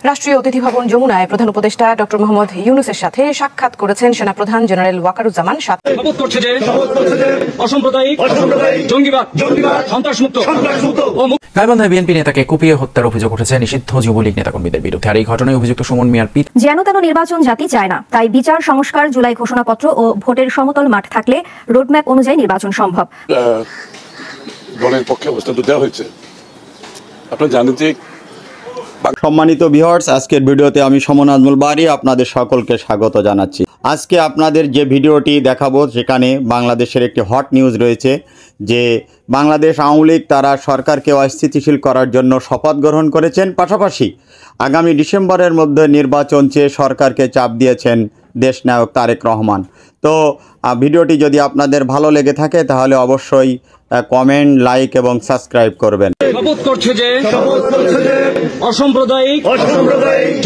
রাষ্ট্রীয় অতিথি ভবন যমুনায় প্রধান উপদেষ্টা ডক্টর মোহাম্মদ ইউনূসের সাথে সাক্ষাৎ করেছেন সেনাপ্রধান জেনারেল ওয়াকারুজ্জামান। শপথ করছে যে অসাম্প্রদায়িক, জঙ্গিবাদ, সন্ত্রাসমুক্ত ও গাইবান্ধায় বিএনপি নেতাকে কুপিয়ে হত্যার অভিযোগ উঠেছে নিষিদ্ধ যুবলীগ নেতাকর্মীদের বিরুদ্ধে। আর এই ঘটনায় অভিযুক্ত সুমন মিয়ার পিতা যেন তেন নির্বাচন জাতি চায় না, তাই বিচার সংস্কার, জুলাই ঘোষণাপত্র ও ভোটের সমতল মাঠ থাকলে রোডম্যাপ অনুযায়ী নির্বাচন সম্ভব। দলের পক্ষে অবস্থান দেওয়া হয়েছে। আপনারা জানেন যে সম্মানিত ভিউয়ার্স, আজকের ভিডিওতে আমি সমন আজমল বাড়ি আপনাদের সকলকে স্বাগত জানাচ্ছি। আজকে আপনাদের যে ভিডিওটি দেখাবো সেখানে বাংলাদেশের একটি হট নিউজ রয়েছে যে বাংলাদেশ আওয়ামী লীগ তারা সরকারকে অস্থিতিশীল করার জন্য শপথ গ্রহণ করেছেন, পাশাপাশি আগামী ডিসেম্বরের মধ্যে নির্বাচন চেয়ে সরকারকে চাপ দিয়েছেন দেশনায়ক তারেক রহমান। তো ভিডিওটি যদি আপনাদের ভালো লেগে থাকে তাহলে অবশ্যই কমেন্ট, লাইক এবং সাবস্ক্রাইব করবেন। শপথ করছে যে অসাম্প্রদায়িক,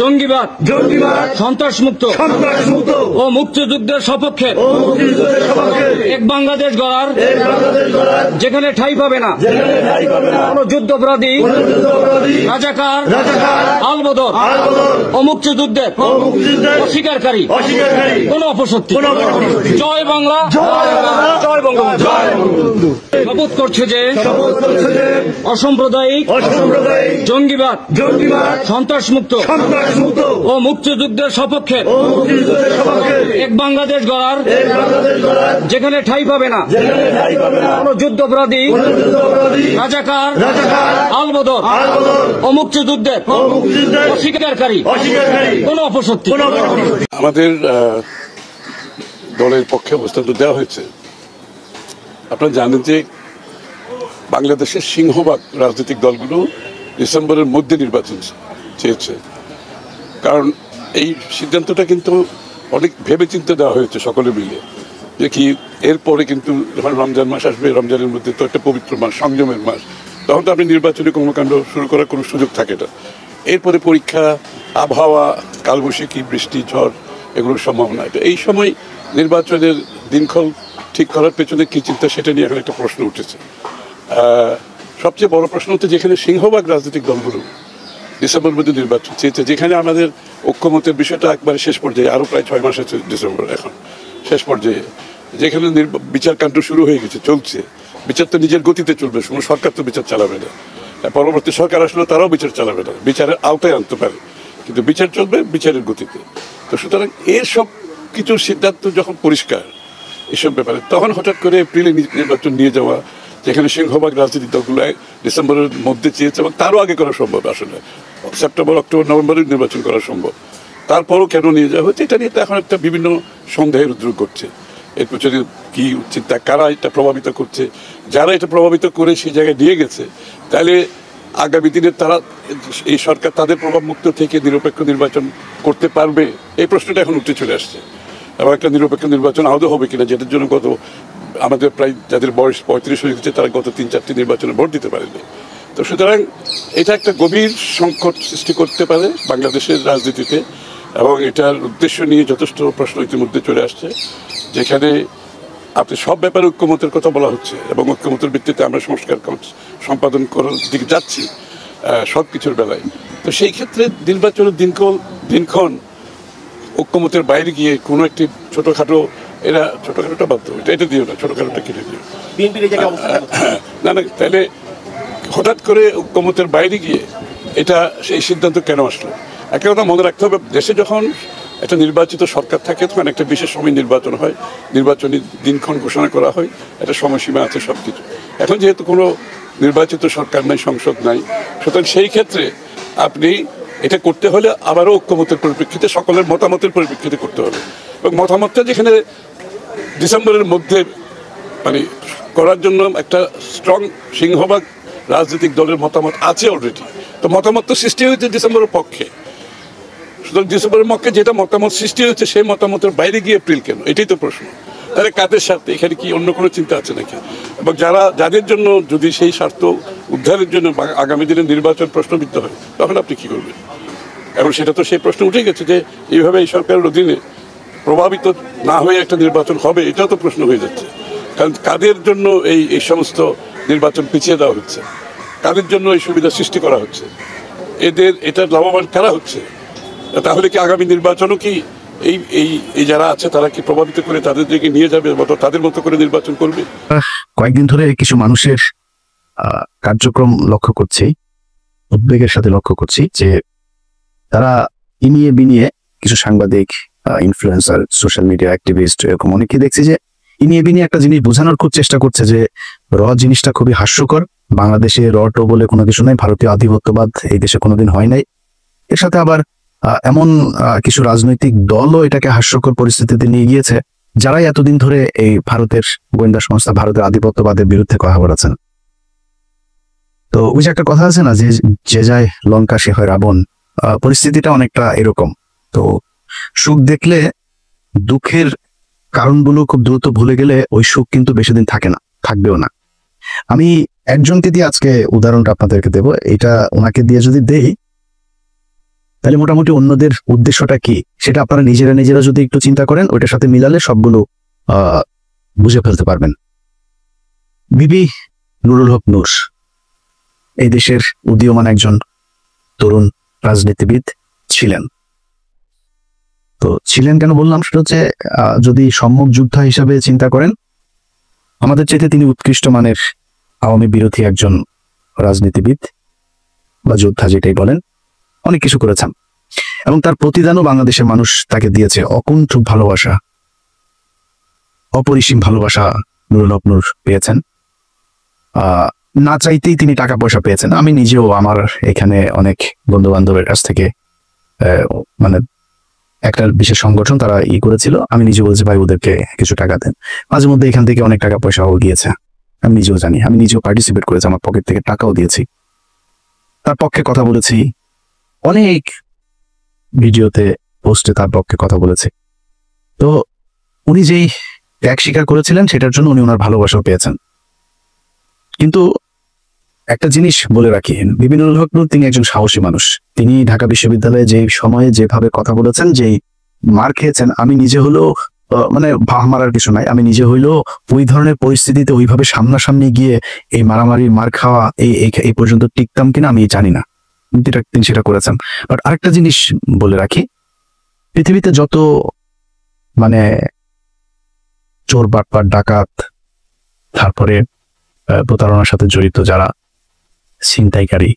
জঙ্গিবাদ, সন্ত্রাসমুক্ত ও মুক্তিযুদ্ধের সপক্ষে এক বাংলাদেশ গড়ার যেখানে ঠাঁই পাবে না কোন যুদ্ধাপরাধী, রাজাকার, আলবদর ও মুক্তিযুদ্ধের অস্বীকারী কোন অপশক্তি। জয় বাংলা, জয় বঙ্গবন্ধু। শপথ করছে যে অসাম্প্রদায়িক, জঙ্গিবাদ, সন্ত্রাসমুক্ত ও মুক্তিযুদ্ধের সপক্ষে এক বাংলাদেশ গড়ার যেখানে ঠাঁই পাবে না কোন যুদ্ধাপরাধী, রাজাকার, আলবদর ও মুক্তিযুদ্ধের অস্বীকারী কোন অপশক্তি। আমাদের দলের পক্ষে অবস্থান দেওয়া হয়েছে। আপনারা জানেন যে বাংলাদেশের সিংহভাগ রাজনৈতিক দলগুলো ডিসেম্বরের মধ্যে নির্বাচন চেয়েছে, কারণ এই সিদ্ধান্তটা কিন্তু অনেক ভেবে চিন্তে দেওয়া হয়েছে সকলে মিলে যে কি এরপরে কিন্তু যখন রমজান মাস আসবে, রমজানের মধ্যে তো একটা পবিত্র মাস, সংযমের মাস, তখন তো আপনি নির্বাচনী কর্মকাণ্ড শুরু করার কোনো সুযোগ থাকে না। এরপরে পরীক্ষা, আবহাওয়া, কালবৈশাখী, বৃষ্টি, ঝড় এগুলোর সম্ভাবনা। এই সময় নির্বাচনের দিনক্ষণ ঠিক করার পেছনে কী চিন্তা সেটা নিয়ে এখন একটা প্রশ্ন উঠেছে। সবচেয়ে বড় প্রশ্ন হচ্ছে যেখানে সিংহভাগ রাজনৈতিক দলগুলো ডিসেম্বর মধ্যে নির্বাচন চেয়েছে, যেখানে আমাদের ঐক্যমতের বিষয়টা একবারে শেষ পর্যায়ে, আরও প্রায় 6 মাস আছে ডিসেম্বর, এখন শেষ পর্যায়ে, যেখানে বিচার কাণ্ড শুরু হয়ে গেছে, চলছে। বিচার তো নিজের গতিতে চলবে, কোনো সরকার তো বিচার চালাবে না, পরবর্তী সরকার আসলে তারাও বিচার চালাবে না, বিচারের আওতায় আনতে পারে, কিন্তু বিচার চলবে বিচারের গতিতে। তো সুতরাং এর সব কিছু সিদ্ধান্ত যখন পরিষ্কার এসব ব্যাপারে, তখন হঠাৎ করে এপ্রিলে নির্বাচন নিয়ে যাওয়া, যেখানে সিংহভাগ রাজনৈতিক দলগুলো ডিসেম্বরের মধ্যে চেয়েছে এবং তারও আগে করা সম্ভব, আসলে সেপ্টেম্বর, অক্টোবর, নভেম্বরে নির্বাচন করা সম্ভব, তারপরও কেন নিয়ে যাওয়া হচ্ছে এটা নিয়ে তো এখন একটা বিভিন্ন সন্দেহের উদ্রেক করছে। এর পেছনে কি চিন্তা, কারা এটা প্রভাবিত করছে, যারা এটা প্রভাবিত করে সেই জায়গায় নিয়ে গেছে, তাহলে আগামী দিনে তারা এই সরকার তাদের প্রভাবমুক্ত থেকে নিরপেক্ষ নির্বাচন করতে পারবে, এই প্রশ্নটা এখন উঠে চলে আসছে। এবং একটা নিরপেক্ষ নির্বাচন আদৌ হবে কিনা, যেটার জন্য আমাদের প্রায় যাদের বয়স 35 হয়ে গেছে তারা গত 3-4টি নির্বাচনে ভোট দিতে পারেনি। তো সুতরাং এটা একটা গভীর সংকট সৃষ্টি করতে পারে বাংলাদেশের রাজনীতিতে, এবং এটার উদ্দেশ্য নিয়ে যথেষ্ট প্রশ্ন ইতিমধ্যে চলে আসছে, যেখানে আপনি সব ব্যাপারে ঐক্যমতের কথা বলা হচ্ছে এবং ঐক্যমতের ভিত্তিতে আমরা সংস্কার সম্পাদন করার দিকে যাচ্ছি সব কিছুর বেলায়। তো সেই ক্ষেত্রে নির্বাচনের দিনক্ষণ ঐক্যমতের বাইরে গিয়ে কোনো একটি ছোটোখাটো, এরা ছোটোখাটোটা বাধ্য, এটা দিও না, ছোটোখাটোটা কেটে দিও না, তাহলে হঠাৎ করে ঐক্যমতের বাইরে গিয়ে এটা সেই সিদ্ধান্ত কেন আসলো? একটা কথা মনে রাখতে হবে, দেশে যখন একটা নির্বাচিত সরকার থাকে তখন একটা বিশেষ সময় নির্বাচন হয়, নির্বাচনী দিনক্ষণ ঘোষণা করা হয়, একটা সময়সীমা আছে সব কিছু। এখন যেহেতু কোনো নির্বাচিত সরকার নাই, সংসদ নাই, সুতরাং সেই ক্ষেত্রে আপনি এটা করতে হলে আবারও ঐক্যমতের পরিপ্রেক্ষিতে, সকলের মতামতের পরিপ্রেক্ষিতে করতে হবে, এবং মতামতটা যেখানে ডিসেম্বরের মধ্যে মানে করার জন্য একটা স্ট্রং সিংহভাগ রাজনৈতিক দলের মতামত আছে অলরেডি। তো মতামত তো সৃষ্টি হয়েছে ডিসেম্বরের পক্ষে, সুতরাং ডিসেম্বরের পক্ষে যেটা মতামত সৃষ্টি হয়েছে সেই মতামতের বাইরে গিয়ে এপ্রিল কেন, এটাই তো প্রশ্ন। তাহলে কাদের স্বার্থে, এখানে কি অন্য কোনো চিন্তা আছে নাকি? এবং যাদের জন্য যদি সেই স্বার্থ উদ্ধারের জন্য আগামী দিনে নির্বাচন প্রশ্নবিদ্ধ হয়, তখন আপনি কী করবেন? এবং সেটা তো সেই প্রশ্ন উঠে গেছে যে এইভাবে এই সরকারের অধীনে প্রভাবিত না হয়ে একটা নির্বাচন হবে, এটাও তো প্রশ্ন হয়ে যাচ্ছে। কারণ কাদের জন্য এই সমস্ত নির্বাচন পিছিয়ে দেওয়া হচ্ছে, কাদের জন্য এই সুবিধা সৃষ্টি করা হচ্ছে, এদের এটা লাভবান কারা হচ্ছে? তাহলে কি আগামী নির্বাচনও কি এই এই এই যারা আছে তারা কি প্রভাবিত করে তাদের দিকে নিয়ে যাবে, তাদের মতো করে নির্বাচন করবে? কয়েকদিন ধরে কিছু মানুষের কার্যক্রম লক্ষ্য করছি, উদ্বেগের সাথে লক্ষ্য করছি যে তারা ইনিয়ে বিনিয়ে কিছু সাংবাদিক, ইনফ্লুয়েন্সার, সোশ্যাল মিডিয়া অ্যাক্টিভিস্ট, এরকম অনেকে দেখছি যে ইনিয়ে বিনিয়ে একটা জিনিস বোঝানোর খুব চেষ্টা করছে যে জিনিসটা খুবই হাস্যকর, বাংলাদেশে টো বলে কোনো কিছু নাই, ভারতীয় আধিপত্যবাদ এই দেশে কোনোদিন হয় নাই। এর সাথে আবার এমন কিছু রাজনৈতিক দলও এটাকে হাস্যকর পরিস্থিতিতে নিয়ে গিয়েছে যারাই এতদিন ধরে এই ভারতের গোয়েন্দা সংস্থা, ভারতের আধিপত্যবাদের বিরুদ্ধে কথা বলেছেন। তো ওই যে একটা কথা আছে না, যে যায় লঙ্কা সে হয় রাবণ, পরিস্থিতিটা অনেকটা এরকম। তো সুখ দেখলে দুঃখের কারণগুলো খুব দ্রুত ভুলে গেলে ওই সুখ কিন্তু বেশি দিন থাকে না, থাকবেও না। আমি একজনকে দিয়ে আজকে উদাহরণটা আপনাদেরকে দেব। এটা ওনাকে দিয়ে যদি দেই তাহলে মোটামুটি অন্যদের উদ্দেশ্যটা কি সেটা আপনারা নিজেরা যদি একটু চিন্তা করেন, ওইটার সাথে মিলালে সবগুলো বুঝে ফেলতে পারবেন। বিবি নুরুল হক নূর এই দেশের উদীয়মান একজন তরুণ রাজনীতিবিদ ছিলেন। তো ছিলেন কেন বললাম, সেটা হচ্ছে যদি সম্মুখ যোদ্ধা হিসাবে চিন্তা করেন, আমাদের চাইতে তিনি উৎকৃষ্ট মানের আওয়ামী বিরোধী একজন রাজনীতিবিদ বা যোদ্ধা যেটাই বলেন, অনেক কিছু করেছেন এবং তার প্রতিদানও বাংলাদেশের মানুষ তাকে দিয়েছে। অকুণ্ঠ ভালোবাসা, অপরিসীম ভালোবাসা নুরুল হক নূর পেয়েছেন। না চাইতেই তিনি টাকা পয়সা পেয়েছেন। আমি নিজেও আমার এখানে অনেক বন্ধু বান্ধবের কাছ থেকে মানে একটা বিশেষ সংগঠন তারা করেছিল, আমি নিজে বলছি ভাই ওদেরকে কিছু টাকা দেন। মাঝে মধ্যে এখান থেকে অনেক টাকা পয়সাও গিয়েছে, আমি নিজেও জানি। আমি নিজেও পার্টিসিপেট করেছি, আমার পকেট থেকে টাকাও দিয়েছি, তার পক্ষে কথা বলেছি, অনেক ভিডিওতে পোস্টে তার পক্ষে কথা বলেছি। তো উনি যেই ত্যাগ স্বীকার করেছিলেন সেটার জন্য উনি ওনার ভালোবাসাও পেয়েছেন। কিন্তু একটা জিনিস বলে রাখি, বিবি নুরুল হক নূর তিনি একজন সাহসী মানুষ। তিনি ঢাকা বিশ্ববিদ্যালয়ে যে সময়ে যেভাবে কথা বলেছেন, যেই মার খেয়েছেন, আমি নিজে হলেও মানে ভাহ মারার কিছু নাই, আমি নিজে হইলেও ওই ধরনের পরিস্থিতিতে ওইভাবে সামনাসামনি গিয়ে এই মারামারি মার খাওয়া এই পর্যন্ত টিকতাম কিনা আমি জানি না, তিনি সেটা করেছেন। বাট আরেকটা জিনিস বলে রাখি, পৃথিবীতে যত মানে চোর বাটপার ডাকাত, তারপরে প্রতারণার সাথে জড়িত যারা ছিনতাইকারী,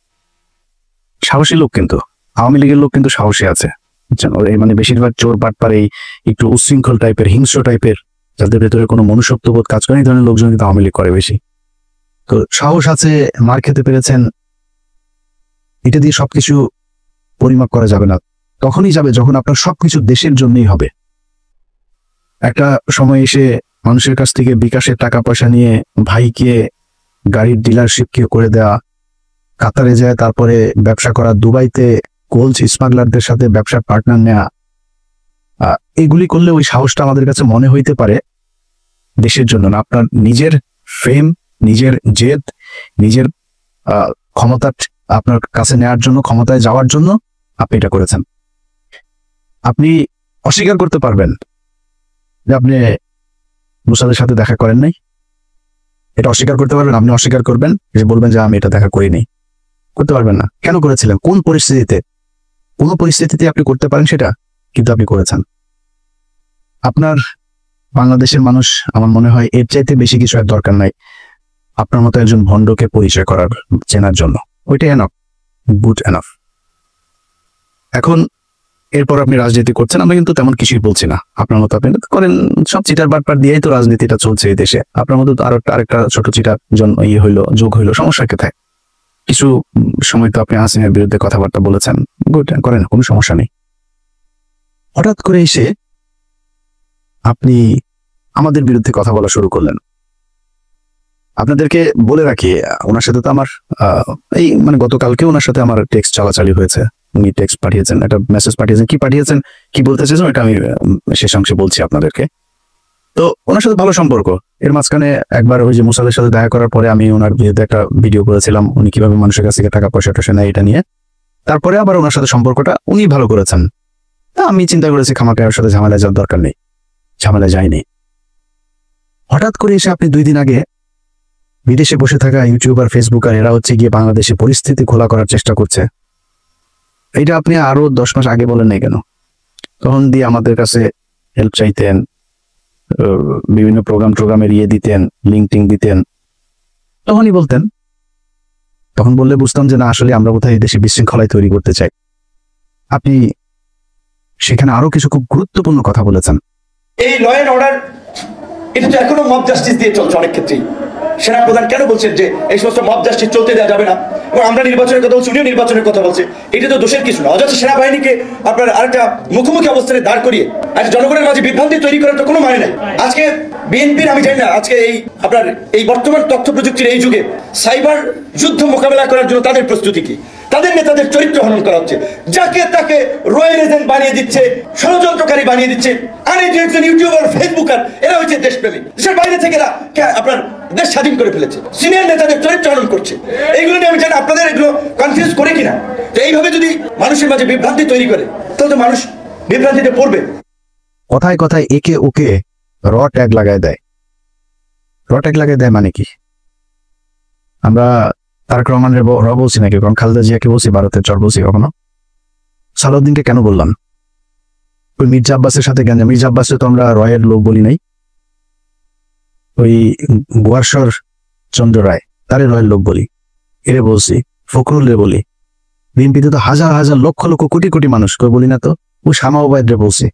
সাহসী লোক কিন্তু আওয়ামী লীগের লোক কিন্তু সাহসী আছে, মানে বেশিরভাগ চোর বাটপার এই একটু উচ্ছৃঙ্খল টাইপের, হিংস্র টাইপের, যাদের ভেতরে কোনো মনুষ্যত্ববোধ কাজ করে, এই ধরনের লোকজন কিন্তু আওয়ামী লীগ করে বেশি। তো সাহস আছে, মার খেতে পেরেছেন, এটা দিয়ে সবকিছু পরিমাপ করা যাবে না। তখনই যাবে যখন আপনার সবকিছু দেশের জন্যই হবে। একটা সময় এসে মানুষের কাছ থেকে বিকাশের টাকা পয়সা নিয়ে ভাইকে গাড়ির ডিলারশিপকে করে দেওয়া, কাতারে যায় তারপরে ব্যবসা করা, দুবাইতে গোল্ড স্মাগলারদের সাথে ব্যবসার পার্টনার নেওয়া, এগুলি করলে ওই সাহসটা আমাদের কাছে মনে হইতে পারে দেশের জন্য না। আপনার নিজের ফেম, নিজের জেদ, নিজের ক্ষমতা আপনার কাছে নেওয়ার জন্য, ক্ষমতায় যাওয়ার জন্য আপনি এটা করেছেন। আপনি অস্বীকার করতে পারবেন যে আপনি মুসাদের সাথে দেখা করেন নাই, এটা অস্বীকার করতে পারবেন। আপনি অস্বীকার করবেন যে বলবেন যে আমি এটা দেখা করিনি, করতে পারবেন না। কেন করেছিলেন, কোন পরিস্থিতিতে? কোনো পরিস্থিতিতে আপনি করতে পারেন সেটা, কিন্তু আপনি করেছেন। আপনার বাংলাদেশের মানুষ আমার মনে হয় এর চাইতে বেশি কিছু আর দরকার নাই আপনার মতো একজন ভণ্ডকে পরিচয় করার, চেনার জন্য। ওইটাই এনাফ, গুড এনাফ। এখন এরপর আপনি রাজনীতি করছেন, আমরা কিন্তু তেমন কিছুই বলছি না। আপনার মতো আপনি করেন, সব চিটার বাটপার দিয়েই তো রাজনীতিটা চলছে এই দেশে। আপনার মতো আরেকটা ছোট চিটার যোগ হইলো, সমস্যা কোথায়? কিছু সময় তো আপনি হাসিনার বিরুদ্ধে কথাবার্তা বলেছেন, গুড, করেন, কোনো সমস্যা নেই। হঠাৎ করে এসে আপনি আমাদের বিরুদ্ধে কথা বলা শুরু করলেন। আপনাদেরকে বলে রাখি, ওনার সাথে তো আমার এই মানে গতকালকে ওনার সাথে আমার টেক্সট চালাচালি হয়েছে। উনি টেক্সট পাঠিয়েছেন, একটা মেসেজ পাঠিয়েছেন, কি বলতে চেয়েছেন এটা আমি শেষ অংশে বলছি আপনাদেরকে। তো ওনার সাথে ভালো সম্পর্ক। এর মাঝখানে একবার ওই যে মুসাদের সাথে দেখা করার পরে আমি ওনার বিরুদ্ধে একটা ভিডিও করেছিলাম, উনি কিভাবে মানুষের কাছ থেকে টাকা পয়সা টয়সা নেয় এটা নিয়ে। তারপরে আবার ওনার সাথে সম্পর্কটা উনি ভালো করেছেন। তা আমি চিন্তা করেছি খামাকে ওর সাথে ঝামেলা যাওয়ার দরকার নেই, ঝামেলা যায়নি। হঠাৎ করে এসে আপনি 2 দিন আগে বিদেশে বসে থাকা ইউটিউবার, ফেসবুকার এরা হচ্ছে গিয়ে বাংলাদেশে পরিস্থিতি খোলা করার চেষ্টা করছে। এটা আপনি আরো 10 মাস আগে বলেন নাই কেন? তখন দিয়ে আমাদের কাছে হেল্প চাইতেন, বিভিন্ন প্রোগ্রামের দিতেন, লিঙ্ক দিতেন, তখনই বলতেন। তখন বললে বুঝতাম যে না, আসলে আমরা কোথায় দেশে বিশৃঙ্খলায় তৈরি করতে চাই। আপনি সেখানে আরো কিছু খুব গুরুত্বপূর্ণ কথা বলেছেন। এই ল এন্ড অর্ডার এটা তো এখনো মব জাস্টিস দিয়ে চলছে অনেক ক্ষেত্রেই। সেনাপ্রধান কেন বলছেন যে এই সমস্ত মব জাস্টিস চলতে দেওয়া যাবে না, এবং আমরা নির্বাচনের কথা বলছি, উনিও নির্বাচনের কথা বলছে। এটা তো দোষের কিছু না। অযথা সেনাবাহিনীকে আপনার আরেকটা মুখোমুখি অবস্থানে দাঁড় করিয়ে একটা জনগণের মাঝে বিভ্রান্তি তৈরি করার তো কোনো মানে নাই। আজকে বিএনপির, আমি জানি না, আজকে এই আপনার এই বর্তমান তথ্য প্রযুক্তির এই যুগে সাইবার যুদ্ধ মোকাবেলা করার জন্য তাদের প্রস্তুতি কি? তাদের নেতাদের চরিত্র হনন করা হচ্ছে, যাকে তাকে রয়্যাল এজেন্ট বানিয়ে দিচ্ছে, ষড়যন্ত্রকারী বানিয়ে দিচ্ছে। আর এই যে একজন ইউটিউবার, ফেসবুকার, এরা হচ্ছে দেশপ্রেমিক। দেশের বাইরে থেকে এরা আপনার দেশ স্বাধীন করে ফেলেছে, সিনিয়র নেতাদের চরিত্র হনন করছে। এইগুলো নিয়ে আমি জানি আপনাদের এগুলো কনফিউজ করে কিনা। তো এইভাবে যদি মানুষের মাঝে বিভ্রান্তি তৈরি করে, তাহলে তো মানুষ বিভ্রান্তিতে পড়বে। কথায় কথায় একে ওকে র ট্যাগ লাগায় দেয়। র ট্যাগ লাগায় দেয় মানে কি? আমরা তারেক রহমানের র বলছি নাকি? কারণ খালেদা জিয়াকে বলছি, ভারতের চর বলছি কখনো? সালাউদ্দিনকে কেন বললাম? ওই মির্জা আব্বাসের সাথে কেন? মির্জা আব্বাসে তো আমরা রয়ের লোক বলি নাই। ওই গোয়ারশ্বর চন্দ্র রায়, তারে রয়ের লোক বলি, এরে বলছি। ফখরুলরে বলি। বিএনপিতে তো হাজার হাজার লক্ষ লক্ষ কোটি কোটি মানুষ, কেউ বলি না তো? ওই শামা ওবায়দরে বলছি।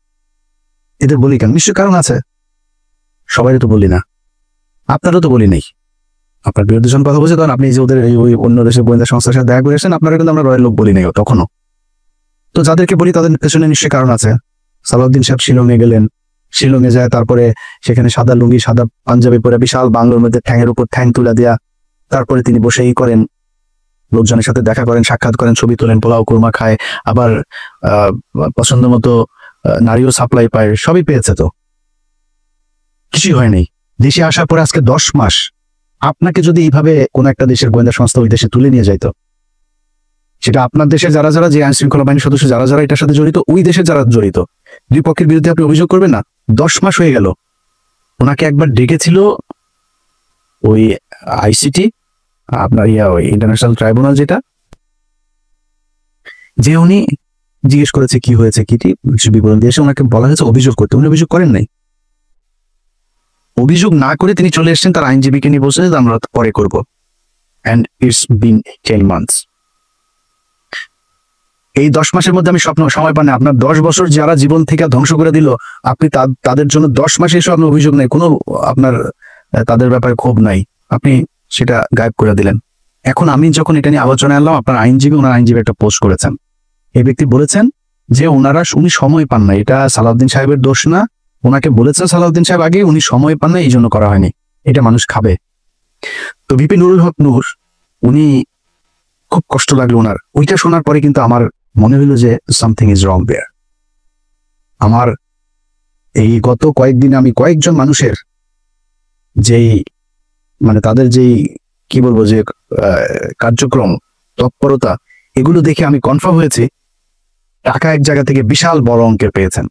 এদের বলি কেন? নিশ্চয় কারণ আছে। সবাই তো বলি না, আপনারও তো বলি নাই। আপনার বিরুদ্ধে যখন কথা বলছে তখন আপনি যে ওদের ওই অন্য দেশের গোয়েন্দা সংস্থার সাথে দেখা করেছেন, আপনারা কিন্তু আমরা রয়ের লোক বলি নাই তখনও। তো যাদেরকে বলি তাদের পেছনে নিশ্চয়ই কারণ আছে। সালাউদ্দিন সাহেব শিলংয়ে গেলেন, শিলংয়ে যায়, তারপরে সেখানে সাদা লুঙ্গি সাদা পাঞ্জাবি পরে বিশাল বাংলোর মধ্যে ঠ্যাঙের উপর ঠ্যাং তুলে দেয়া, তারপরে তিনি বসেই করেন, লোকজনের সাথে দেখা করেন, সাক্ষাৎ করেন, ছবি তোলেন, পোলাও কুরমা খায়, আবার পছন্দ মতো নারীও সাপ্লাই পায়। সবই পেয়েছে, তো কিছুই হয় নাই। দেশে আসার পরে আজকে 10 মাস আপনাকে যদি এইভাবে কোন একটা দেশের গোয়েন্দা সংস্থা ওই দেশে তুলে নিয়ে যাইতো, সেটা আপনার দেশে যারা যারা, যে আইন শৃঙ্খলা বাহিনীর সদস্য যারা যারা এটার সাথে জড়িত, ওই দেশে যারা জড়িত, দুই পক্ষের বিরুদ্ধে আপনি অভিযোগ করবেন না? 10 মাস হয়ে গেল। ওনাকে একবার ডেকেছিল ওই আইসিটি, আপনার ওই ইন্টারন্যাশনাল ট্রাইব্যুনাল, যেটা, যে উনি জিজ্ঞেস করেছে কি হয়েছে, কি বিবরণ দিয়েছে, ওনাকে বলা হয়েছে অভিযোগ করতে। উনি অভিযোগ করেন নাই। অভিযোগ না করে তিনি চলে এসেছেন, তার আইনজীবীকে নিয়ে বসে আমরা পরে করব। And it's been 10 months. এই 10 মাসের মধ্যে আমি সময় পান না। আপনার 10 বছর যারা জীবন থেকে ধ্বংস করে দিল, আপনি তাদের জন্য 10 মাসে এসে আপনার অভিযোগ নেই, কোনো আপনার তাদের ব্যাপারে ক্ষোভ নাই, আপনি সেটা গায়েব করে দিলেন। এখন আমি যখন এটা নিয়ে আলোচনা আনলাম, আপনার ওনার আইনজীবী একটা পোস্ট করেছেন। এই ব্যক্তি বলেছেন যে উনি সময় পান না, এটা সালাউদ্দিন সাহেবের দোষ না। ওনাকে বলেছেন সালাউদ্দিন সাহেব আগে, উনি সময় পান না, এই জন্য করা হয়নি, এটা মানুষ খাবে। তো ভিপি নুরুল হক নূর, উনি খুব কষ্ট লাগলো ওনার। ওইটা শোনার পরে কিন্তু আমার মনে হলো যে সামথিং ইজ রং দেয়ার। আমার এই গত কয়েকদিন আমি কয়েকজন মানুষের যেই মানে তাদের যেই কি বলবো যে কার্যক্রম, তৎপরতা, এগুলো দেখে আমি কনফার্ম হয়েছি টাকা এক জায়গা থেকে বিশাল বড় অঙ্কের পেয়েছেন।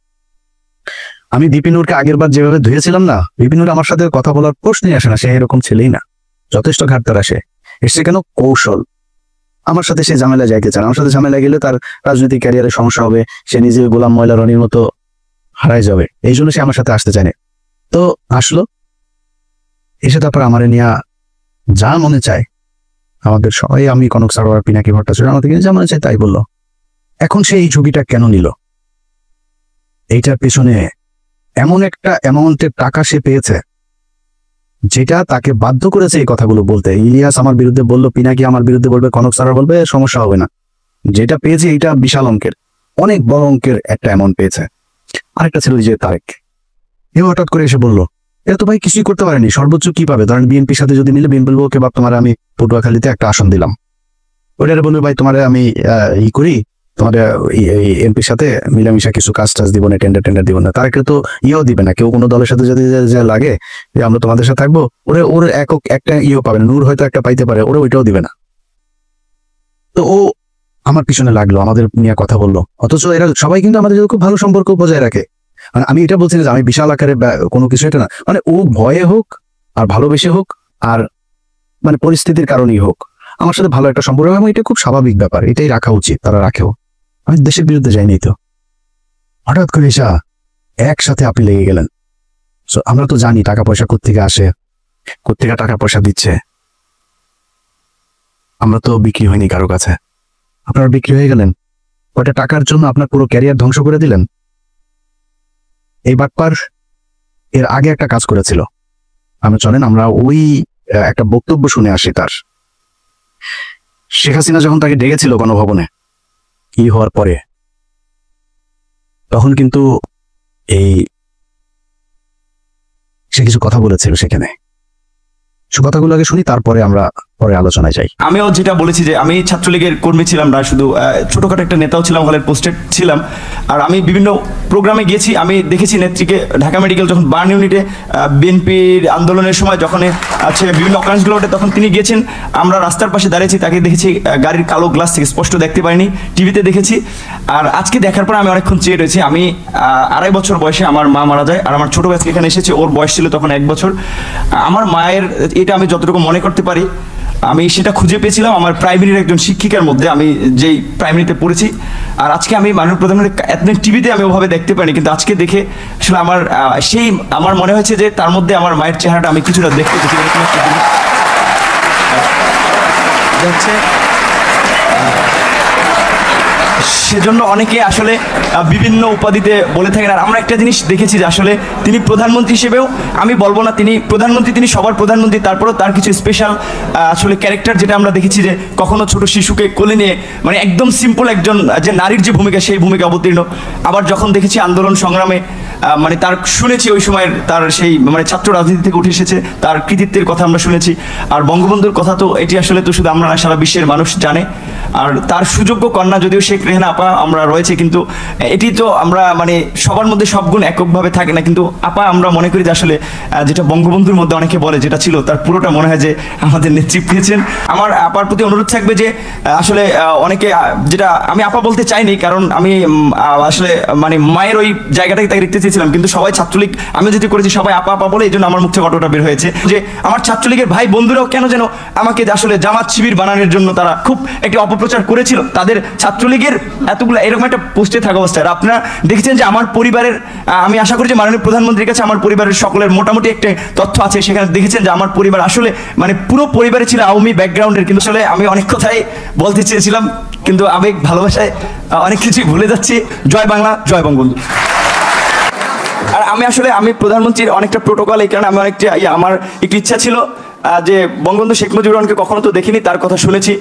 আমি বিপিনুরকে আগের বার যেভাবে ধুয়েছিলাম না, বিপিনুর আমার সাথে কথা বলার প্রশ্নই আসে না, সে এরকম ছেলেই না, যথেষ্ট ঘাটতার আসে। এসে কেন? কৌশল। আমার সাথে সে ঝামেলা যাইতে চান। আমার সাথে ঝামেলা গেলে তার রাজনৈতিক ক্যারিয়ারে সমস্যা হবে, সে নিজে গোলাম ময়লা রনির মতো হারাই যাবে, এই জন্য সে আমার সাথে আসতে চায় না। তো আসলো, এসে তারপর আমার নিয়ে যা মনে চায়, আমাদের সবাই, আমি কনক সারোয়ার, পিনাকি ভট্টাচার্য, আমাদের যা মনে চায় তাই বললো। এখন সে এই ঝুঁকিটা কেন নিল? এইটার পেছনে এমন একটা অ্যামাউন্টের টাকা সে পেয়েছে যেটা তাকে বাধ্য করেছে এই কথাগুলো বলতে। ইলিয়াস আমার বিরুদ্ধে বললো, পিনাকি আমার বিরুদ্ধে বলবে, কনক সারোয়ার বলবে, সমস্যা হবে না। যেটা পেয়েছে এইটা বিশাল অঙ্কের, অনেক বড় অঙ্কের একটা অ্যামাউন্ট পেয়েছে। আরেকটা ছিল যে তারেক, এ হঠাৎ করে এসে বললো, এরা তো ভাই কিছুই করতে পারেনি, সর্বোচ্চ কি পাবে? ধরেন বিএনপির সাথে যদি মিলে, বিএনপি বলবো ওকে বাপ, তোমার আমি পটুয়াখালীতে একটা আসন দিলাম। ওইটারে বলবে, ভাই তোমার আমি করি, তোমার এমপির সাথে মিলামিশা কিছু কাজ টাজ দিব না, টেন্ডার দিব না। তারা তো ইয়েও দিবে না, কেউ কোনো দলের সাথে যদি লাগে যে আমরা তোমাদের সাথে থাকবো, ওর একটা ইয়েও পাবে না। নূর হয়তো একটা পাইতে পারে, ওরা ওইটাও দিবে না। তো ও আমার পিছনে লাগলো, আমাদের নিয়ে কথা বললো, অথচ এরা সবাই কিন্তু আমাদের খুব ভালো সম্পর্ক বজায় রাখে। মানে আমি এটা বলছি না যে আমি বিশাল আকারে কোনো কিছু, এটা না। মানে ও ভয়ে হোক আর ভালোবেসে হোক আর মানে পরিস্থিতির কারণেই হোক, আমার সাথে ভালো একটা সম্পর্ক, এবং এটা খুব স্বাভাবিক ব্যাপার, এটাই রাখা উচিত, তারা রাখেও। আমি দেশের বিরুদ্ধে যাইনি তো, হঠাৎ করে এসা একসাথে আপনি লেগে গেলেন। সো আমরা তো জানি টাকা পয়সা কোত্থেকে আসে, কোত্থেকে টাকা পয়সা দিচ্ছে। আমরা তো বিক্রি হয়নি কারো কাছে, আপনারা বিক্রি হয়ে গেলেন কয়টা টাকার জন্য আপনার পুরো ক্যারিয়ার ধ্বংস করে দিলেন। এই বাটপার এর আগে একটা কাজ করেছিল, আমরা চলেন আমরা ওই একটা বক্তব্য শুনে আসি তার। শেখ হাসিনা যখন তাকে ডেকেছিল গণভবনে কি হওয়ার পরে, তখন কিন্তু সে কিছু কথা বলেছিল সেখানে। সে কথাগুলো আগে শুনি, তারপরে আমরা পরে আলোচনায় যাই। আমিও যেটা বলেছি যে আমি ছাত্রলীগের কর্মী ছিলাম না, শুধু ছোটখাটো একটা নেতাও ছিলাম, হলের পোস্টেড ছিলাম। আর আমি বিভিন্ন প্রোগ্রামে গিয়েছি, আমি দেখেছি নেত্রীকে ঢাকা মেডিকেল যখন বার্ন ইউনিটে বিএনপির আন্দোলনের সময় যখন আছে বিভিন্ন অকারেন্সগুলো ওঠে, তখন তিনি গিয়েছেন। আমরা রাস্তার পাশে দাঁড়িয়েছি, তাকে দেখেছি গাড়ির কালো গ্লাস থেকে, স্পষ্ট দেখতে পাইনি, টিভিতে দেখেছি। আর আজকে দেখার পর আমি অনেকক্ষণ চেয়ে রয়েছি। আমি 2.5 বছর বয়সে আমার মা মারা যায়, আর আমার ছোট ভাইকে এখানে এসেছে, ওর বয়স ছিল তখন 1 বছর। আমার মায়ের এটা আমি যতটুকু মনে করতে পারি, আমি সেটা খুঁজে পেয়েছিলাম আমার প্রাইমারির একজন শিক্ষিকার মধ্যে, আমি যেই প্রাইমারিতে পড়েছি। আর আজকে আমি মাননীয় প্রধানমন্ত্রী এতদিন টিভিতে আমি ওভাবে দেখতে পাইনি, কিন্তু আজকে দেখে আসলে আমার মনে হয়েছে যে তার মধ্যে আমার মায়ের চেহারাটা আমি কিছুটা দেখতে পেয়েছি। হচ্ছে সেজন্য অনেকে আসলে বিভিন্ন উপাধিতে বলে থাকেন। আর আমরা একটা জিনিস দেখেছি যে আসলে তিনি প্রধানমন্ত্রী হিসেবেও, আমি বলবো না তিনি প্রধানমন্ত্রী, তিনি সবার প্রধানমন্ত্রী, তারপরেও তার কিছু স্পেশাল আসলে ক্যারেক্টার, যেটা আমরা দেখেছি যে কখনো ছোট শিশুকে কোলে নিয়ে, মানে একদম সিম্পল একজন যে নারীর যে ভূমিকা, সেই ভূমিকা অবতীর্ণ। আবার যখন দেখেছি আন্দোলন সংগ্রামে, মানে তার শুনেছি ওই সময়ের তার সেই মানে ছাত্র রাজনীতি থেকে উঠে এসেছে, তার কৃতিত্বের কথা আমরা শুনেছি। আর বঙ্গবন্ধুর কথা তো এটি আসলে তো শুধু আমরা না, সারা বিশ্বের মানুষ জানে। আর তার সুযোগ্য কন্যা যদিও শেখ রেহানা আপা আমরা রয়েছে, কিন্তু এটি তো আমরা মানে সবার মধ্যে সব গুণ এককভাবে থাকে না, কিন্তু আপা আমরা মনে করি যে আসলে যেটা বঙ্গবন্ধুর মধ্যে অনেকে বলে যেটা ছিল, তার পুরোটা মনে হয় যে আমাদের নেতৃত্ব পেয়েছেন। আমার আপার প্রতি অনুরোধ থাকবে যে আসলে অনেকে, যেটা আমি আপা বলতে চাইনি, কারণ আমি আসলে মানে মায়ের ওই জায়গাটাকে তাকে দেখতে চেয়েছিলাম, কিন্তু সবাই ছাত্রলীগ আমি যেটি করেছি সবাই আপা আপা বলে, এই জন্য আমার মুখ থেকে অটোটা বের হয়েছে যে আমার ছাত্রলীগের ভাই বন্ধুরাও কেন যেন আমাকে আসলে জামাত শিবির বানানোর জন্য তারা খুব একটি অপপ্রচার করেছিল তাদের ছাত্রলীগের এতগুলো এরকম একটা পোস্টে থাকা অবস্থায়। আপনারা দেখেছেন যে আমার পরিবারের, আমি আশা করি যে মাননীয় প্রধানমন্ত্রীর কাছে আমার পরিবারের সকলের মোটামুটি একটা তথ্য আছে, সেখানে দেখেছেন যে আমার পরিবার আসলে মানে পুরো পরিবারে ছিল আওয়ামী ব্যাকগ্রাউন্ডের। কিন্তু আসলে আমি অনেক কথাই বলতে চেয়েছিলাম, কিন্তু আবেগ ভালোবাসায় অনেক কিছুই ভুলে যাচ্ছি। জয় বাংলা, জয় বঙ্গবন্ধু। আর আমি প্রধানমন্ত্রীর অনেকটা প্রোটোকল, এই কারণে আমি অনেকটা আমার একটু ইচ্ছা ছিল যে বঙ্গবন্ধু শেখ মুজিবুর রহমানকে কখনো তো দেখিনি, তার কথা শুনেছি।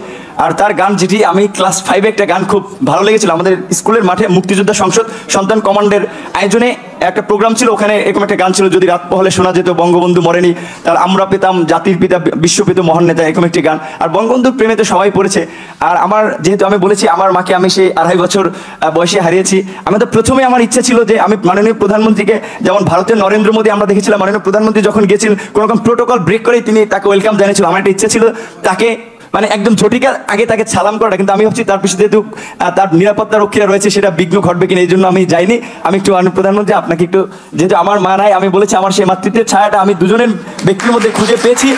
আর তার গান, যেটি আমি ক্লাস 5-এ একটা গান খুব ভালো লেগেছিল, আমাদের স্কুলের মাঠে মুক্তিযোদ্ধা সংসদ সন্তান কমান্ডের আয়োজনে একটা প্রোগ্রাম ছিল, ওখানে এরকম একটা গান ছিল, যদি রাত পহলে শোনা যেত বঙ্গবন্ধু মরেনি, তার আমরা পেতাম জাতির পিতা বিশ্বপিত মহান নেতা, এরকম একটি গান। আর বঙ্গবন্ধুর প্রেমে তো সবাই পড়েছে। আর আমার যেহেতু আমি বলেছি আমার মাকে আমি সেই 2.5 বছর বয়সে হারিয়েছি, আমি তো প্রথমে আমার ইচ্ছা ছিল যে আমি মাননীয় প্রধানমন্ত্রীকে, যেমন ভারতের নরেন্দ্র মোদী আমরা দেখেছিলাম মাননীয় প্রধানমন্ত্রী যখন গেছিলেন কোনো রকম প্রোটোকল ব্রেক করেই তিনি তাকে ওয়েলকাম জানিয়েছিল, আমার একটা ইচ্ছা ছিল তাকে মানে একদম ঝটিকার আগে তাকে সালাম করাটা। কিন্তু আমি ভাবছি তার পিছনে যেহেতু তার নিরাপত্তা রক্ষীরা রয়েছে, সেটা বিঘ্ন ঘটবে কিনা, এই জন্য আমি যাইনি। আমি একটু মাননীয় প্রধানমন্ত্রী আপনাকে একটু, যেহেতু আমার মা নাই, আমি বলেছি আমার সেই মাতৃত্বের ছায়াটা আমি দুজনের ব্যক্তির মধ্যে খুঁজে পেয়েছি,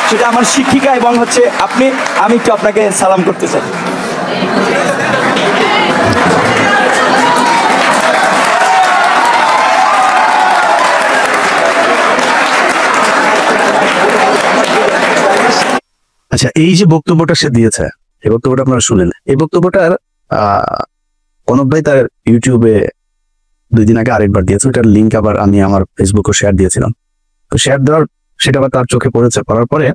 সেটা আমার শিক্ষিকা এবং হচ্ছে আপনি, আমি একটু আপনাকে সালাম করতে চাই। আচ্ছা, এই যে বক্তব্যটা সে দিয়েছে, এই বক্তব্যটা আপনারা শুনেন। এই বক্তব্যটার কনক ভাই তার ইউটিউবে 2 দিন আগে আরেকবার দিয়েছে, ওটার লিঙ্ক আবার আমি আমার ফেসবুকে শেয়ার দিয়েছিলাম। তো শেয়ার দেওয়ার সেটা আবার তার চোখে পড়েছে, পড়ার পরে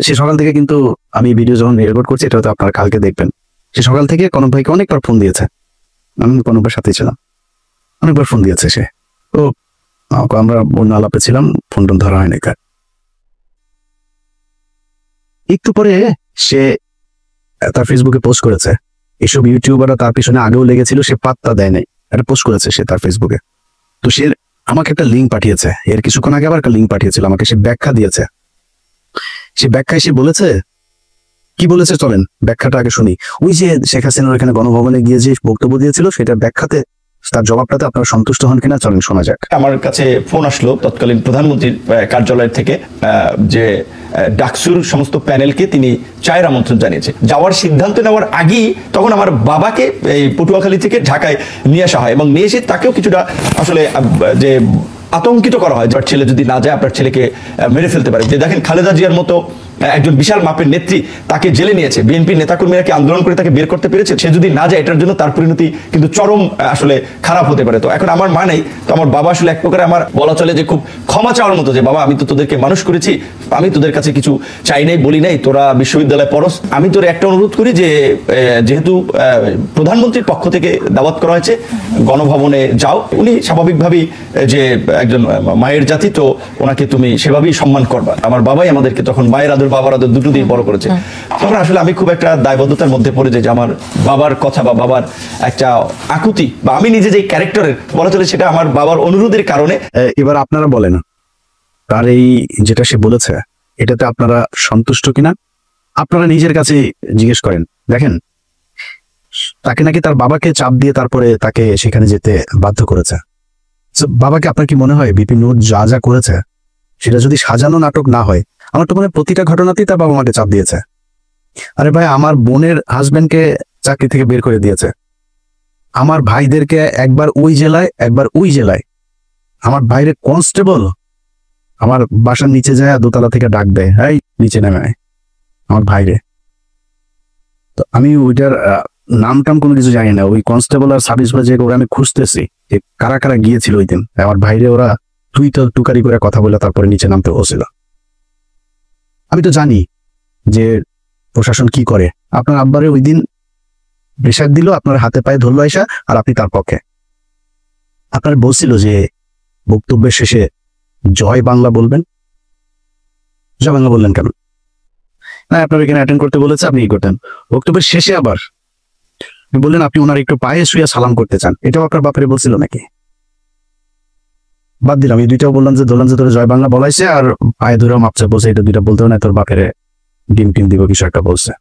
সে সকাল থেকে, কিন্তু আমি ভিডিও যখন রেকর্ড করছি এটা হয়তো আপনারা কালকে দেখবেন, সে সকাল থেকে কনক ভাইকে অনেকবার ফোন দিয়েছে। আমি কনক ভাইয়ের সাথেই ছিলাম, অনেকবার ফোন দিয়েছে সে। তো আমরা অন্য আলাপে ছিলাম, ফোন টোন ধরা হয়নি। একটু পরে সে তার ফেসবুকে পোস্ট করেছে, এসব ইউটিউবাররা তার পিছনে আগেও লেগেছিল, সে পাত্তা দেয় নাই, একটা পোস্ট করেছে সে তার ফেসবুকে। তো সে আমাকে একটা লিঙ্ক পাঠিয়েছে, এর কিছুক্ষণ আগে আবার একটা লিঙ্ক পাঠিয়েছিল আমাকে, সে ব্যাখ্যা দিয়েছে। সে ব্যাখ্যায় সে বলেছে, কি বলেছে চলেন ব্যাখ্যাটা আগে শুনি। ওই যে শেখ হাসিনার এখানে গণভবনে গিয়ে যে বক্তব্য দিয়েছিল, সেটা ব্যাখ্যাতে তার জবাবটাতে আপনারা সন্তুষ্ট হন কিনা চলেন শোনা যাক। আমার কাছে ফোন আসলো তৎকালীন প্রধানমন্ত্রীর কার্যালয় থেকে যে ডাকসুর সমস্ত প্যানেলকে তিনি চায়ের আমন্ত্রণ জানিয়েছে। যাওয়ার সিদ্ধান্ত নেওয়ার আগেই তখন আমার বাবাকে এই পটুয়াখালী থেকে ঢাকায় নিয়ে আসা হয় এবং নিয়ে এসে তাকেও কিছুটা আসলে যে আতঙ্কিত করা হয়, যার ছেলে যদি না যায় আপনার ছেলেকে মেরে ফেলতে পারে। যে দেখেন খালেদা জিয়ার মতো একজন বিশাল মাপের নেত্রী, তাকে জেলে নিয়েছে, বিএনপির নেতাকর্মীরা কি আন্দোলন করে তাকে বের করতে পেরেছে? সে যদি না যায় এটার জন্য তার পরিণতি কিন্তু চরম আসলে খারাপ হতে পারে। তো এখন আমার মা নেই, তো আমার বাবা আসলে এক প্রকারে আমার বলা চলে যে খুব ক্ষমা চাওয়ার মতো, যে বাবা আমি তো তোদেরকে মানুষ করেছি, আমি তোদের কাছে কিছু চাই নাই, বলি নাই তোরা বিশ্ববিদ্যালয়ে পড়স, আমি তোর একটা অনুরোধ করি যে যেহেতু প্রধানমন্ত্রীর পক্ষ থেকে দাওয়াত করা হয়েছে গণভবনে যাও। উনি স্বাভাবিকভাবেই যে একজন মায়ের জাতি, তো ওনাকে তুমি সেভাবেই সম্মান করবা। আমার বাবাই আমাদেরকে তখন মায়ের আদর বাবার আদর দুটো দিয়ে বড় করেছে। তখন আসলে আমি খুব একটা দায়বদ্ধতার মধ্যে পড়ে যাই যে আমার বাবার কথা বা বাবার একটা আকুতি বা আমি নিজে যে ক্যারেক্টারের বলা চলে সেটা আমার বাবার অনুরোধের কারণে। এবার আপনারা বলেন, তার এই যেটা সে বলেছে এটাতে আপনারা সন্তুষ্ট কিনা? আপনারা নিজের কাছে জিজ্ঞেস করেন। দেখেন, তাকে নাকি তার বাবাকে চাপ দিয়ে তারপরে তাকে সেখানে যেতে বাধ্য করেছে। বাবাকে আপনার কি মনে হয় বিপি নূর যা যা করেছে সেটা যদি সাজানো নাটক না হয়? আমার তো মনে হয় প্রতিটা ঘটনাতেই তার বাবা মাকে চাপ দিয়েছে। আরে ভাই, আমার বোনের হাজবেন্ডকে চাকরি থেকে বের করে দিয়েছে, আমার ভাইদেরকে একবার ওই জেলায় একবার ওই জেলায়, আমার ভাইরে কনস্টেবল আমার বাসার নিচে যায় দোতলা থেকে ডাক দেয়, এই নিচে নেমে আয় আমার ভাইরে। তো আমি ওইটার নাম টাম কোনো কিছু জানি না, ওই কনস্টেবল আর সার্ভিস বাজে ওরা আমি খুঁজতেছি যে কারা কারা গিয়েছিল ওই দিন। আমার ভাইরে ওরা তুই তো টুকারি করে কথা বলে তারপরে নিচে নামতে হচ্ছিল। আমি তো জানি যে প্রশাসন কি করে। আপনার আব্বারে ওই দিন প্রেশার দিল, আপনার হাতে পায়ে ধরলো আইসা, আর আপনি তার পক্ষে। আপনার বলছিল যে বক্তব্যের শেষে জয় বাংলা বলবেন, জয় বাংলা বললেন কেন? না, আপনার এখানে অ্যাটেন্ড করতে বলেছে, আপনি কি করতেন? বক্তব্যের শেষে আবার বললেন আপনি ওনার একটু পায়ে শুয়ে সালাম করতে চান। এটাও আপনার বাপরে বলছিল নাকি? বাদ দিলাম, এই দুইটাও বললাম যে তোর জয় বাংলা বলাইছে আর পায়ে ধরেও মাপছে বলছে, এটা দুইটা বলতে না তোর বাপের ডিম টিম দিব কিছু একটা বলছে।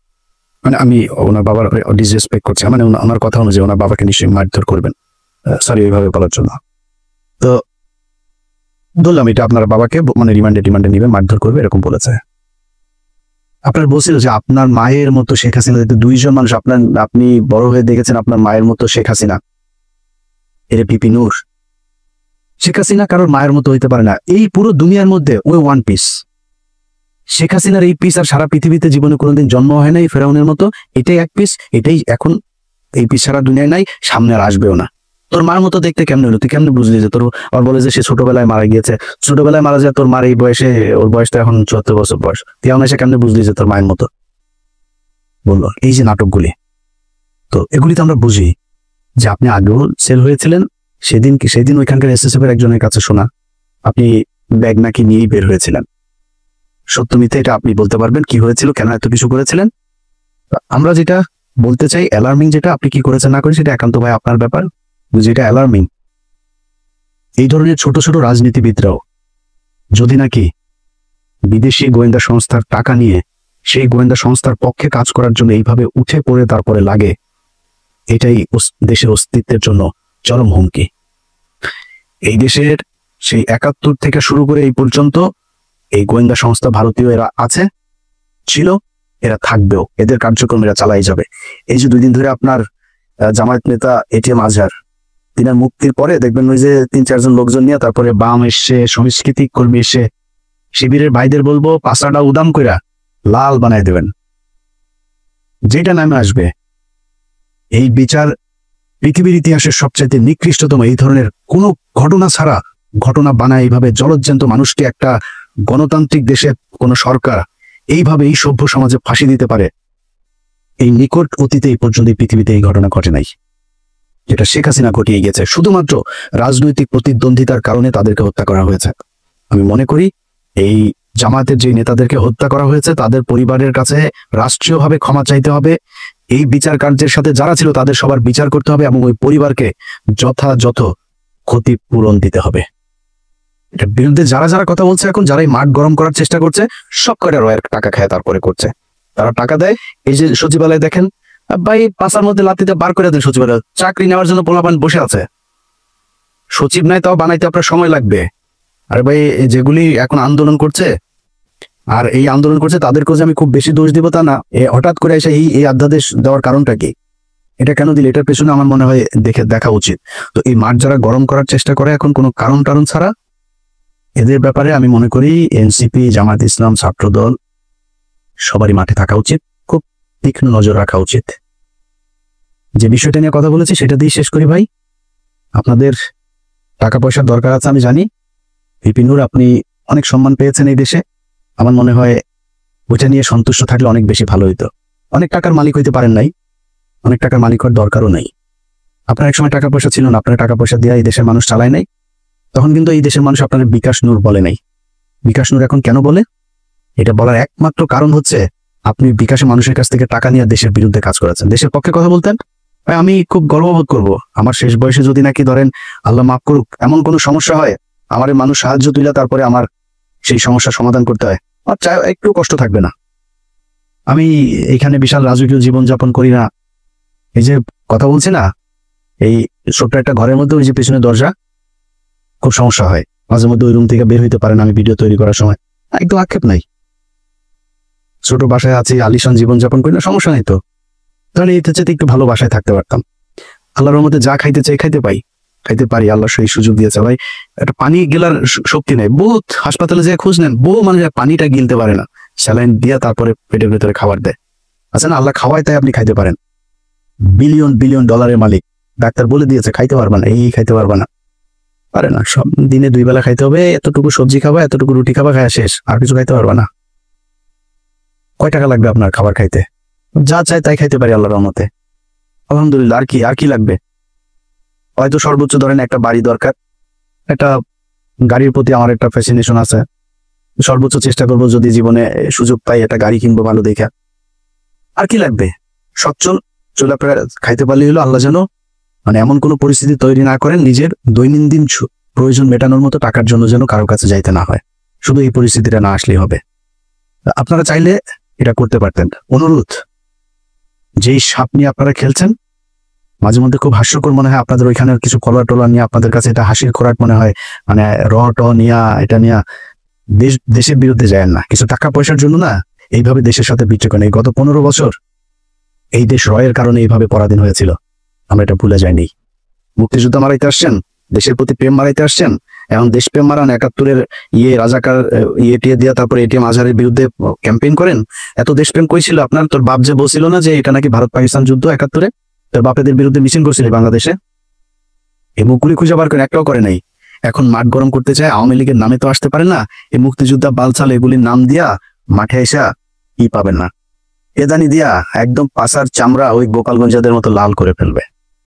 মানে আমি ওনার বাবার ডিসরেসপেক্ট করছি, মানে ওনার কথা অনুযায়ী ওনার বাবাকে নিশ্চয়ই মারধর করবেন, সরি ওইভাবে বলার জন্য। তো বললাম এটা আপনার বাবাকে মানে রিমান্ডে নিবে, মারধর করবে এরকম বলেছে। আপনার বলছিল যে আপনার মায়ের মতো শেখ হাসিনা, দুইজন মানুষ আপনি বড় হয়ে দেখেছেন আপনার মায়ের মতো শেখ হাসিনা, এর বিপি নূর। শেখ হাসিনা কারোর মায়ের মতো হইতে পারে না, এই পুরো দুনিয়ার মধ্যে ওই ওয়ান পিস। শেখ হাসিনার এই পিস আর সারা পৃথিবীতে জীবনে কোনোদিন জন্ম হয় নাই ফেরাউনের মতো, এটাই এক পিস, এটাই এখন এই পিস সারা দুনিয়ায় নাই, সামনে আর আসবেও না। তোর মার মতো দেখতে কেমন হলো? তুই কেমনে বুঝলি যে তোর, আর বলে যে সে ছোটবেলায় মারা গিয়েছে, ছোটবেলায় মারা যায় তোর মার এই বয়সে, ওর বয়সটা এখন 74 বছর বয়স, তুই এখন এসে কেমনে বুঝলি যে তোর মায়ের মতো? বললো এই যে নাটকগুলি, তো এগুলি তো আমরা বুঝি যে আপনি আগেও সেল হয়েছিলেন। সেদিন ওইখানকার এসএসএফ এর একজনের কাছে শোনা আপনি ব্যাগ নাকি নিয়েই বের হয়েছিলেন। সত্য মিথ্যা এটা আপনি বলতে পারবেন, কি হয়েছিল, কেন এত কিছু করেছিলেন? আমরা যেটা বলতে চাই, অ্যালার্মিং যেটা আপনি কি করেছেন না করেন সেটা একান্ত ভাই আপনার ব্যাপার। যেটা অ্যালার্মিং, এই ধরনের ছোট ছোট রাজনীতিবিদরাও যদি নাকি বিদেশি গোয়েন্দা সংস্থার টাকা নিয়ে সেই গোয়েন্দা সংস্থার পক্ষে কাজ করার জন্য এইভাবে উঠে পড়ে তারপরে লাগে, এটাই দেশের অস্তিত্বের জন্য চরম হুমকি। এই দেশের সেই 71 থেকে শুরু করে এই পর্যন্ত এই গোয়েন্দা সংস্থা ভারতীয় এরা আছে, ছিল, এরা থাকবেও, এদের কার্যক্রম এরা চালাই যাবে। এই যে 2 দিন ধরে আপনার জামায়াত নেতা এটিএম আজহার, তিনার মুক্তির পরে দেখবেন ওই যে 3-4 জন লোকজন নিয়ে তারপরে বাম এসে, সংস্কৃতিক কর্মী এসে, শিবিরের ভাইদের বলবো পাশাটা উদাম কইরা লাল বানায় দেবেন। যেটা নামে আসবে এই বিচার পৃথিবীর ইতিহাসের সবচাইতে নিকৃষ্টতম, এই ধরনের কোন ঘটনা ছাড়া ঘটনা বানায় এইভাবে জলজ্যান্ত মানুষকে একটা গণতান্ত্রিক দেশে কোন সরকার এইভাবে এই সভ্য সমাজে ফাঁসি দিতে পারে, এই নিকট অতীতে এই পর্যন্ত পৃথিবীতে এই ঘটনা ঘটে নাই, যেটা শেখ হাসিনা ঘটিয়ে গেছে। শুধুমাত্র রাজনৈতিক প্রতিদ্বন্দ্বিতার কারণে তাদেরকে হত্যা করা হয়েছে। আমি মনে করি এই জামায়াতের যে নেতাদেরকে হত্যা করা হয়েছে তাদের পরিবারের কাছে রাষ্ট্রীয়ভাবে ক্ষমা চাইতে হবে, এই বিচার কার্যের সাথে যারা ছিল তাদের সবার বিচার করতে হবে এবং ওই পরিবারকে যথাযথ ক্ষতিপূরণ দিতে হবে। এটার বিরুদ্ধে যারা যারা কথা বলছে এখন, যারা এই মাঠ গরম করার চেষ্টা করছে, সব কয়টা রয়ের টাকা খায় তারপরে করছে। তারা টাকা দেয়, এই যে সচিবালয় দেখেন ভাই, পাশার মধ্যে লাতিতে বার করে দেন সচিবালয়, চাকরি নেওয়ার জন্য পোলাপান বসে আছে, সচিব নাই তাও বানাইতে আপনার সময় লাগবে। আরে ভাই যেগুলি এখন আন্দোলন করছে, আর এই আন্দোলন করছে তাদেরকে যে আমি খুব বেশি দোষ দিব তা না, হঠাৎ করে এসে এই অধ্যাদেশ দেওয়ার কারণটা কি, এটা কেন দিল, এটার পেছনে আমার মনে হয় দেখা উচিত। তো এই মাঠ যারা গরম করার চেষ্টা করে এখন কোনো কারণ ছাড়া, এদের ব্যাপারে আমি মনে করি এনসিপি, জামায়াত ইসলাম, ছাত্রদল সবারই মাঠে থাকা উচিত, খুব তীক্ষ্ণ নজর রাখা উচিত। যে বিষয়টা নিয়ে কথা বলেছি সেটা দিয়ে শেষ করি ভাই। আপনাদের টাকা পয়সার দরকার আছে আমি জানি, ভিপি নূর আপনি অনেক সম্মান পেয়েছেন এই দেশে, আমার মনে হয় ওইটা নিয়ে সন্তুষ্ট থাকলে অনেক বেশি ভালো হইতো। অনেক টাকার মালিক হইতে পারেন নাই, অনেক টাকার মালিক হওয়ার দরকারও নাই। আপনার এক সময় টাকা পয়সা ছিল না, আপনার টাকা পয়সা দিয়ে এই দেশের মানুষ চালায় নাই, তখন কিন্তু এই দেশের মানুষ আপনার বিকাশ নূর বলে নাই। বিকাশ নূর এখন কেন বলে, এটা বলার একমাত্র কারণ হচ্ছে আপনি বিকাশে মানুষের কাছ থেকে টাকা নিয়ে দেশের বিরুদ্ধে কাজ করেছেন। দেশের পক্ষে কথা বলতেন, ভাই আমি খুব গর্ববোধ করবো আমার শেষ বয়সে যদি নাকি ধরেন আল্লাহ মাফ করুক এমন কোনো সমস্যা হয়, আমার মানুষ সাহায্য তুলে তারপরে আমার সেই সমস্যার সমাধান করতে হয়, আর চাই একটু কষ্ট থাকবে না। আমি এখানে বিশাল রাজকীয় জীবনযাপন করি না, এই যে কথা বলছি না, এই ছোট্ট একটা ঘরের মধ্যে ওই যে পেছনে দরজা, খুব সমস্যা হয় মাঝে মধ্যে, ওই রুম থেকে বের হইতে পারেন আমি ভিডিও তৈরি করার সময়, একদম আক্ষেপ নাই। ছোট বাসায় আছি, আলিশান জীবনযাপন করি না, সমস্যা নেই তো। তাহলে এতে চেয়ে একটু ভালো বাসায় থাকতে পারতাম। আল্লাহর মধ্যে যা খাইতে চাই খাইতে পারি, আল্লাহ সেই সুযোগ দিয়েছে। ভাই একটা পানি গেলার শক্তি নেই, বহুত হাসপাতালে যে খোঁজ নেন, বহু মানুষ পানিটা গিলতে পারে না, স্যালাইন দিয়ে তারপরে পেটের ভেতরে খাবার দেয়। আচ্ছা না, আল্লাহ খাওয়ায় তাই আপনি খাইতে পারেন। বিলিয়ন বিলিয়ন ডলারের মালিক, ডাক্তার বলে দিয়েছে খাইতে পারবা না, এই খাইতে পারবা না, পারে না। সব দিনে 2 বেলা খাইতে হবে, এতটুকু সবজি খাবা, এতটুকু রুটি খাবা, খাওয়া শেষ, আর কিছু খাইতে পারবা না। কয় টাকা লাগবে আপনার খাবার খাইতে? যা চাই তাই খাইতে পারি আল্লাহর রহমতে, আলহামদুলিল্লাহ। আর কি লাগবে? হয়তো সর্বোচ্চ ধরেন একটা বাড়ি দরকার, একটা গাড়ির প্রতি আমার একটা ফ্যাসিনেশন আছে, সর্বোচ্চ চেষ্টা করবো যদি জীবনে সুযোগ পাই একটা গাড়ি কিনবো ভালো দেখা। আর কি লাগবে? সচ্ছল চলাফেরা খাইতে পারলে হলো। আল্লাহ যেন মানে এমন কোনো পরিস্থিতি তৈরি না করেন নিজের দৈনন্দিন প্রয়োজন মেটানোর মতো টাকার জন্য যেন কারো কাছে যাইতে না হয়, শুধু এই পরিস্থিতিটা না আসলেই হবে। আপনারা চাইলে এটা করতে পারতেন। অনুরোধ, যেই সাপ নিয়ে আপনারা খেলছেন মাঝে মধ্যে খুব হাস্যকর মনে হয়, আপনাদের ওইখানে কিছু কলার টলার নিয়ে আপনাদের কাছে এটা হাসির খোরাক মনে হয়, মানে নিয়া এটা নিয়ে দেশের বিরুদ্ধে যায় না, কিছু টাকা পয়সার জন্য না এইভাবে দেশের সাথে বিট্রে করেন। গত 15 বছর এই দেশ রয়ের কারণে এইভাবে পরাধীন হয়েছিল, আমরা এটা ভুলে যাইনি। মুক্তিযুদ্ধ মারাইতে আসছেন, দেশের প্রতি প্রেম মারাইতে আসছেন, এখন দেশপ্রেম মারান, 71-এর রাজাকার টিয়ে দিয়া তারপরে এটিএম আজহারের বিরুদ্ধে ক্যাম্পেইন করেন। এত দেশপ্রেম কই ছিল আপনার? তোর বাপ যে বলছিল না যে এটা নাকি ভারত পাকিস্তান যুদ্ধ 71-এ, তোর বাপেদের বিরুদ্ধে মিছিল করছিল বাংলাদেশে, এই মুখগুলি খুঁজে বার করে একটাও করে নাই। এখন মাঠ গরম করতে চায়, আওয়ামী লীগের নামে তো আসতে পারে না, এই মুক্তিযোদ্ধা বালছাল এগুলির নাম দিয়া মাঠে এসা পাবেন না, এদানি দিয়া একদম পাশার চামড়া ওই গোপালগঞ্জাদের মতো লাল করে ফেলবে।